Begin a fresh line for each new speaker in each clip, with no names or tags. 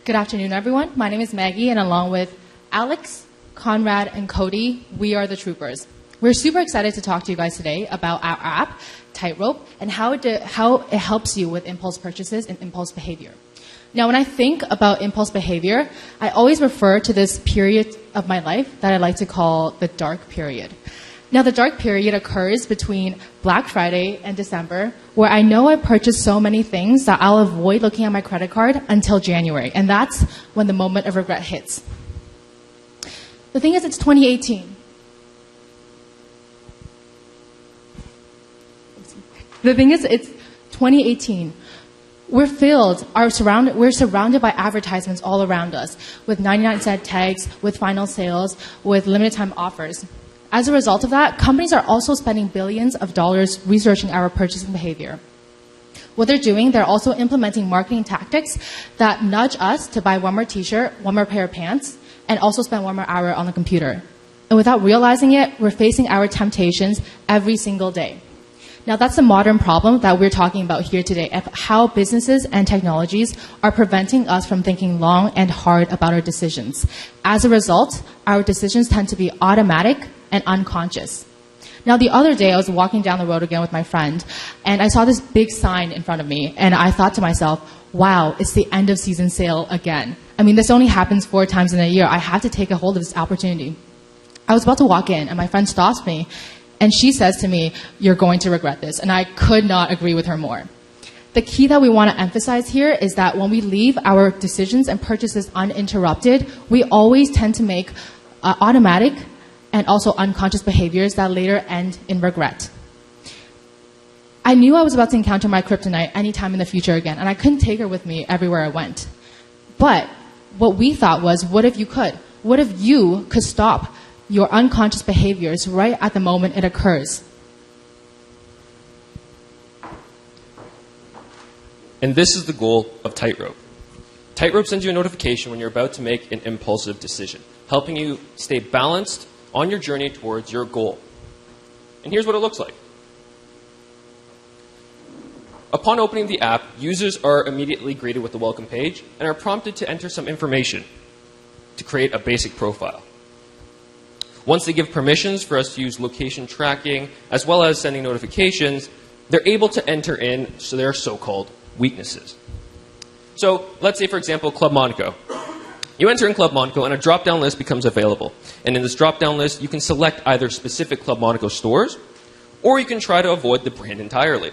Good afternoon, everyone. My name is Maggie, and along with Alex, Conrad, and Cody, we are the Troopers. We're super excited to talk to you guys today about our app, Tightrope, and how it helps you with impulse purchases and impulse behavior. Now, when I think about impulse behavior, I always refer to this period of my life that I like to call the dark period. Now, the dark period occurs between Black Friday and December, where I know I purchased so many things that I'll avoid looking at my credit card until January, and that's when the moment of regret hits. The thing is, it's 2018. The thing is, it's 2018. We're surrounded by advertisements all around us, with 99-cent tags, with final sales, with limited time offers. As a result of that, companies are also spending billions of dollars researching our purchasing behavior. What they're doing, they're also implementing marketing tactics that nudge us to buy one more t-shirt, one more pair of pants, and also spend one more hour on the computer. And without realizing it, we're facing our temptations every single day. Now, that's the modern problem that we're talking about here today, of how businesses and technologies are preventing us from thinking long and hard about our decisions. As a result, our decisions tend to be automatic and unconscious. Now, the other day, I was walking down the road again with my friend, and I saw this big sign in front of me, and I thought to myself, wow, it's the end of season sale again. I mean, this only happens 4 times in a year. I have to take a hold of this opportunity. I was about to walk in, and my friend stops me, and she says to me, you're going to regret this. And I could not agree with her more. The key that we want to emphasize here is that when we leave our decisions and purchases uninterrupted, we always tend to make automatic and also unconscious behaviors that later end in regret. I knew I was about to encounter my kryptonite anytime in the future again, and I couldn't take her with me everywhere I went. But what we thought was, what if you could? What if you could stop your unconscious behaviors right at the moment it occurs?
And this is the goal of Tightrope. Tightrope sends you a notification when you're about to make an impulsive decision, helping you stay balanced on your journey towards your goal. And here's what it looks like. Upon opening the app, users are immediately greeted with the welcome page and are prompted to enter some information to create a basic profile. Once they give permissions for us to use location tracking as well as sending notifications, they're able to enter in their so-called weaknesses. So let's say, for example, Club Monaco. You enter in Club Monaco and a drop-down list becomes available. And in this drop-down list, you can select either specific Club Monaco stores or you can try to avoid the brand entirely.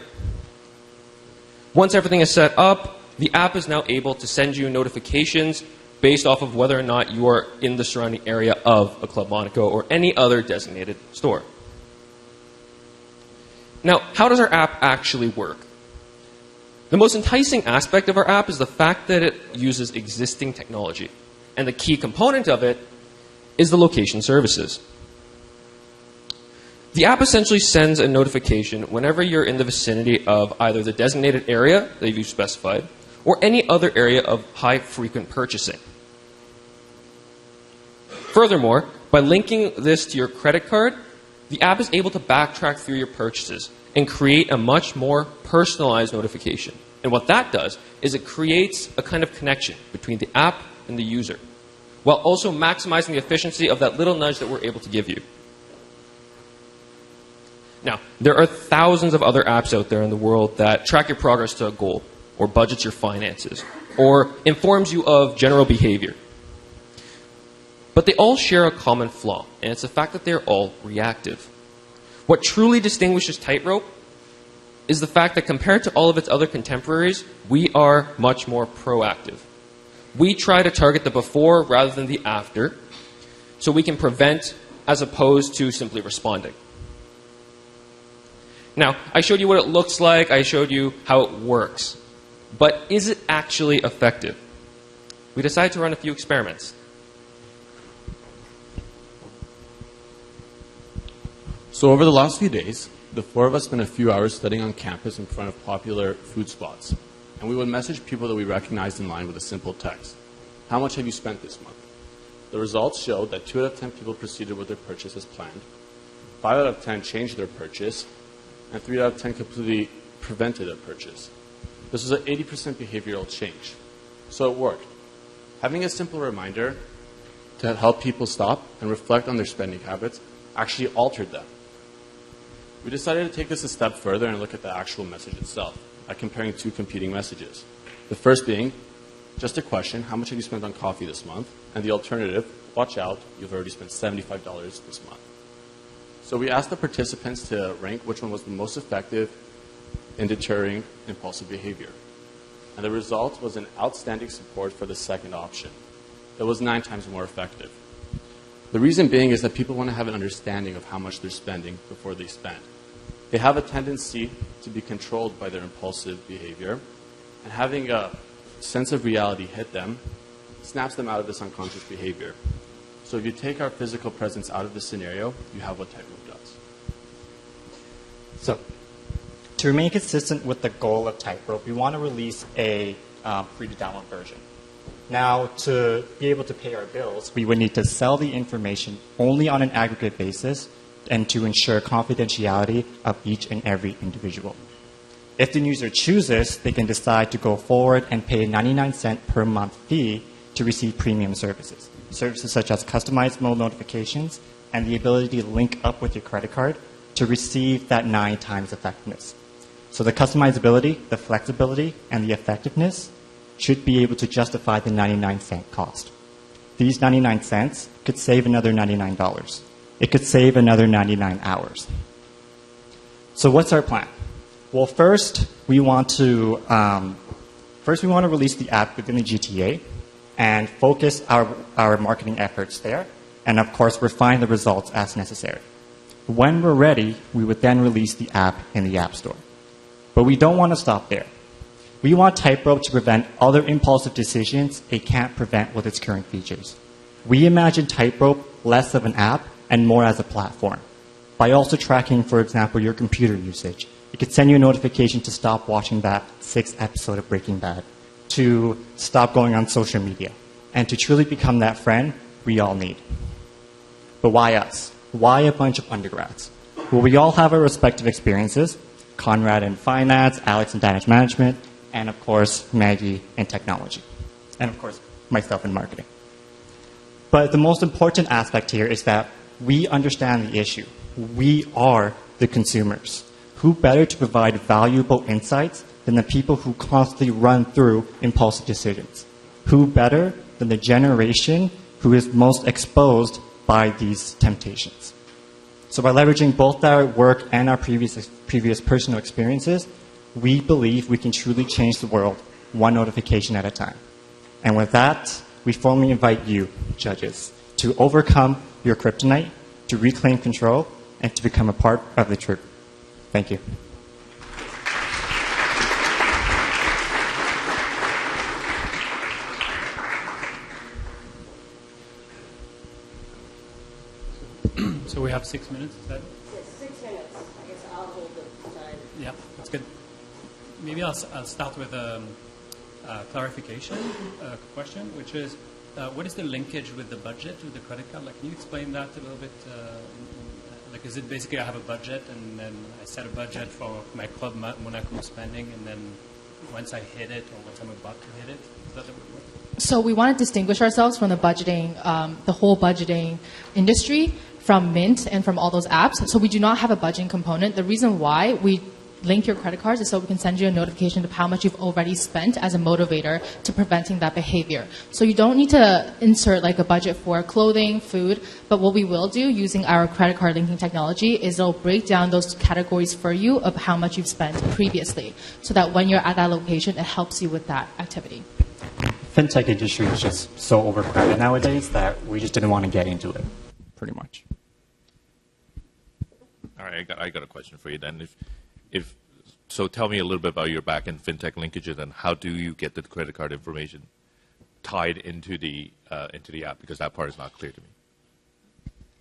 Once everything is set up, the app is now able to send you notifications based off of whether or not you are in the surrounding area of a Club Monaco or any other designated store. Now, how does our app actually work? The most enticing aspect of our app is the fact that it uses existing technology. And the key component of it is the location services. The app essentially sends a notification whenever you're in the vicinity of either the designated area that you've specified or any other area of high frequent purchasing. Furthermore, by linking this to your credit card, the app is able to backtrack through your purchases and create a much more personalized notification. And what that does is it creates a kind of connection between the app and the user, while also maximizing the efficiency of that little nudge that we're able to give you. Now, there are thousands of other apps out there in the world that track your progress to a goal, or budgets your finances, or informs you of general behavior. But they all share a common flaw, and it's the fact that they're all reactive. What truly distinguishes Tightrope is the fact that compared to all of its other contemporaries, we are much more proactive. We try to target the before rather than the after, so we can prevent as opposed to simply responding. Now, I showed you what it looks like, I showed you how it works. But is it actually effective? We decided to run a few experiments.
So over the last few days, the 4 of us spent a few hours studying on campus in front of popular food spots. And we would message people that we recognized in line with a simple text. How much have you spent this month? The results showed that 2 out of 10 people proceeded with their purchase as planned, 5 out of 10 changed their purchase, and 3 out of 10 completely prevented a purchase. This was an 80% behavioral change. So it worked. Having a simple reminder to help people stop and reflect on their spending habits actually altered them. We decided to take this a step further and look at the actual message itself by comparing two competing messages. The first being, just a question, how much have you spent on coffee this month? And the alternative, watch out, you've already spent $75 this month. So we asked the participants to rank which one was the most effective in deterring impulsive behavior. And the result was an outstanding support for the second option. It was 9 times more effective. The reason being is that people want to have an understanding of how much they're spending before they spend. They have a tendency to be controlled by their impulsive behavior, and having a sense of reality hit them snaps them out of this unconscious behavior. So if you take our physical presence out of the scenario, you have what Tightrope does.
So, to remain consistent with the goal of Tightrope, we want to release a free-to-download version. Now, to be able to pay our bills, we would need to sell the information only on an aggregate basis and to ensure confidentiality of each and every individual. If the user chooses, they can decide to go forward and pay a 99-cent per month fee to receive premium services. Services such as customized mode notifications and the ability to link up with your credit card to receive that 9 times effectiveness. So the customizability, the flexibility, and the effectiveness should be able to justify the 99-cent cost. These 99 cents could save another $99. It could save another 99 hours. So what's our plan? Well, first we want to release the app within the GTA and focus our marketing efforts there, and of course refine the results as necessary. When we're ready, we would then release the app in the App Store. But we don't want to stop there. We want Tightrope to prevent other impulsive decisions it can't prevent with its current features. We imagine Tightrope less of an app and more as a platform. By also tracking, for example, your computer usage, it could send you a notification to stop watching that 6th episode of Breaking Bad, to stop going on social media, and to truly become that friend we all need. But why us? Why a bunch of undergrads? Well, we all have our respective experiences. Conrad in finance, Alex in data management, and of course, Maggie in technology. And of course, myself in marketing. But the most important aspect here is that we understand the issue. We are the consumers. Who better to provide valuable insights than the people who constantly run through impulsive decisions? Who better than the generation who is most exposed by these temptations? So by leveraging both our work and our previous personal experiences, we believe we can truly change the world one notification at a time. And with that, we formally invite you, judges, to overcome your kryptonite, to reclaim control, and to become a part of the truth. Thank you.
So we have 6 minutes, is that?
Yes, 6 minutes. I guess I'll hold the time.
Yeah, that's good. Maybe I'll start with a clarification question, which is, what is the linkage with the budget, with the credit card? Like, can you explain that a little bit? Like, is it basically I have a budget, and then I set a budget for my Club Monaco spending, and then once I hit it, or once I'm about to hit it, is that the way it works?
So we want to distinguish ourselves from the budgeting, the whole budgeting industry, from Mint and from all those apps. So we do not have a budgeting component. The reason why we link your credit cards is so we can send you a notification of how much you've already spent as a motivator to preventing that behavior. So you don't need to insert like a budget for clothing, food, but what we will do using our credit card linking technology is it'll break down those categories for you of how much you've spent previously, so that when you're at that location, it helps you with that activity.
Fintech industry is just so overcrowded nowadays that we just didn't want to get into it, pretty much.
All right, I got a question for you then. So tell me a little bit about your back-end fintech linkages and how do you get the credit card information tied into the app, because that part is not clear to me.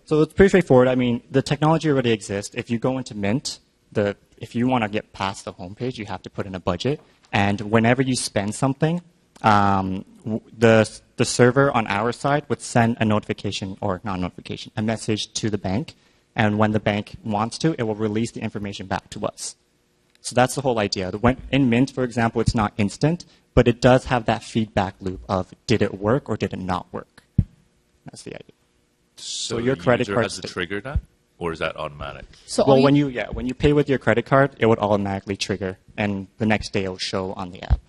So it's pretty straightforward. I mean, the technology already exists. If you go into Mint, if you want to get past the homepage, you have to put in a budget. And whenever you spend something, the server on our side would send a notification, or not a notification, a message to the bank. And when the bank wants to, it will release the information back to us. So that's the whole idea. In Mint, for example, it's not instant, but it does have that feedback loop of did it work or did it not work. That's the idea.
So
your
the
credit
user
card
has to trigger that, or is that automatic?
So
Well,
all
when you pay with your credit card, it would automatically trigger, and the next day it will show on the app.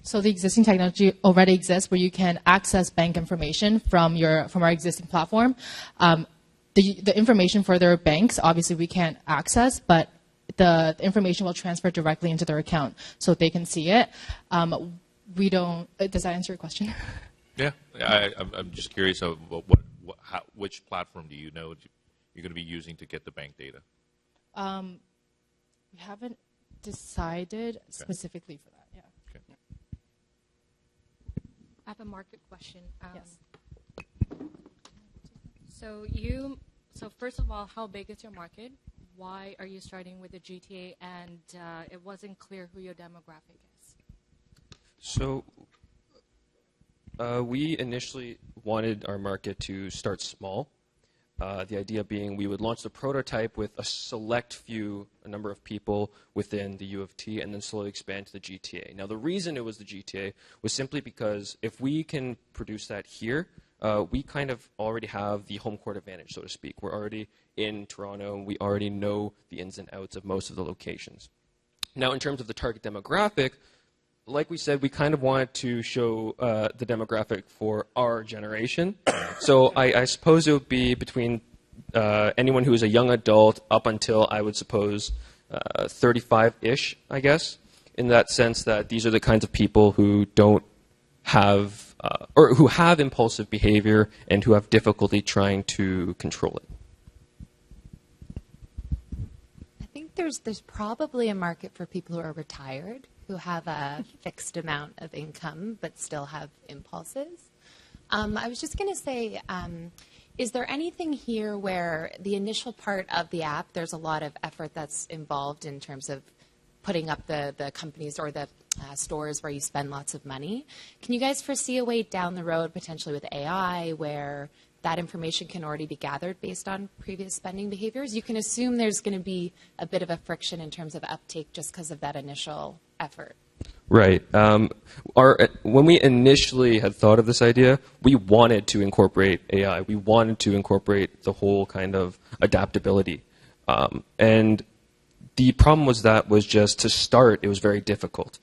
So the existing technology already exists where you can access bank information from our existing platform. The information for their banks, obviously we can't access, but the information will transfer directly into their account so they can see it. We don't. Does that answer your question?
Yeah, I'm just curious of which platform do you know you're going to be using to get the bank data?
We haven't decided specifically for that. Yeah.
Okay.
I have a market question.
Yes.
So first of all, how big is your market? Why are you starting with the GTA? And it wasn't clear who your demographic is.
So we initially wanted our market to start small. The idea being we would launch the prototype with a number of people within the U of T, and then slowly expand to the GTA. Now, the reason it was the GTA was simply because if we can produce that here, we kind of already have the home court advantage, so to speak. We're already in Toronto, and we already know the ins and outs of most of the locations. Now, in terms of the target demographic, like we said, we kind of wanted to show the demographic for our generation. So I suppose it would be between anyone who is a young adult up until, I would suppose, 35-ish, I guess, in that sense that these are the kinds of people who don't have, or who have impulsive behavior and who have difficulty trying to control it.
I think there's probably a market for people who are retired, who have a fixed amount of income but still have impulses. I was just going to say, is there anything here where the initial part of the app, there's a lot of effort that's involved in terms of putting up the companies or the stores where you spend lots of money? Can you guys foresee a way down the road, potentially with AI, where that information can already be gathered based on previous spending behaviors? You can assume there's going to be a bit of a friction in terms of uptake just because of that initial effort.
Right. When we initially had thought of this idea, we wanted to incorporate AI. We wanted to incorporate the whole kind of adaptability. And the problem was just to start, it was very difficult.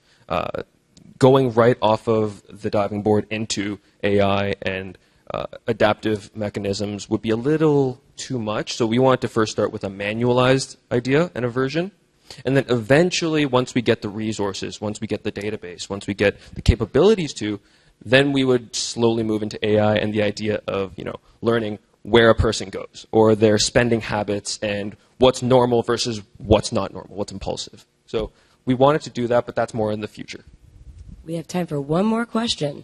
Going right off of the diving board into AI and adaptive mechanisms would be a little too much. So we wanted to first start with a manualized idea and a version. And then eventually, once we get the resources, once we get the database, once we get the capabilities to, then we would slowly move into AI and the idea of, learning where a person goes or their spending habits and what's normal versus what's not normal, what's impulsive. So we wanted to do that, but that's more in the future.
We have time for one more question.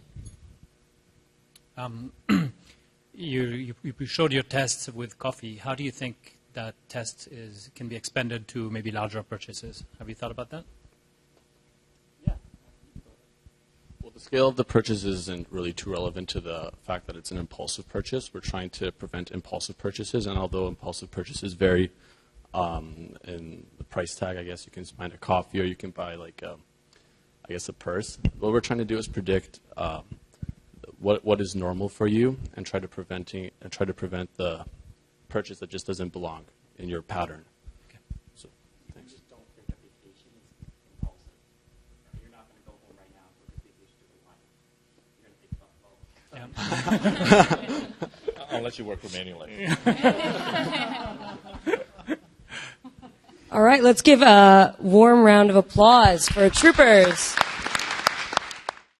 You showed your tests with coffee. How do you think that test can be expanded to maybe larger purchases? Have you thought about that?
Yeah. Well, the scale of the purchase isn't really too relevant to the fact that it's an impulsive purchase. We're trying to prevent impulsive purchases, and although impulsive purchases vary in the price tag, I guess you can find a coffee or you can buy a purse. What we're trying to do is predict what is normal for you and try to prevent the purchase that just doesn't belong in your pattern.
Okay.
So, thanks.
Just don't think that vacation is impulsive. You're not going to go home right now and book a vacation to the wine. You're going to think about both.
I'll let you work manually.
All right, let's give a warm round of applause for Troopers.